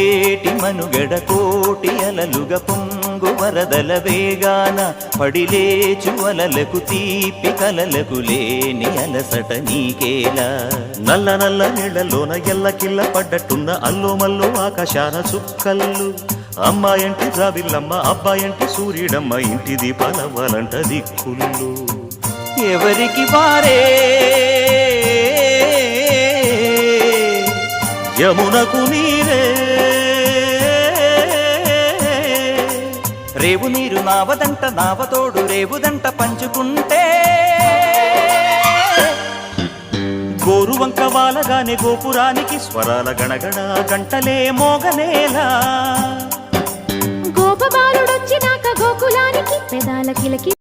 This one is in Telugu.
పొంగేటి మనుగడ కోటి అలలుగ పొంగు వరదల వేగాన పడిలేచు అలలకు తీపి కలలకు లేని అలసట నీకేలా నల్ల నల్ల నీళ్లలోన ఎల్లకిల్ల పడ్డట్టున్న అల్లో మల్లో ఆకాశాన చుక్కల్లు అమ్మాయంటి జాబిల్లమ్మ అబ్బాయంటి సూర్యుడమ్మ ఇంటి దీపాలవ్వాలంట దిక్కుళ్ళు ఎవరికి వారే యమునకు నీరే రేవు నీరు నావదంట నావతోడు రేవుదంట పంచుకుంటే గోరువంక వాలగానే గోపురానికి స్వరాల గణగణ గంటలే మోగనేలా గోపబాలుడొచ్చినాక గోకులానికి పెదాల కిలకి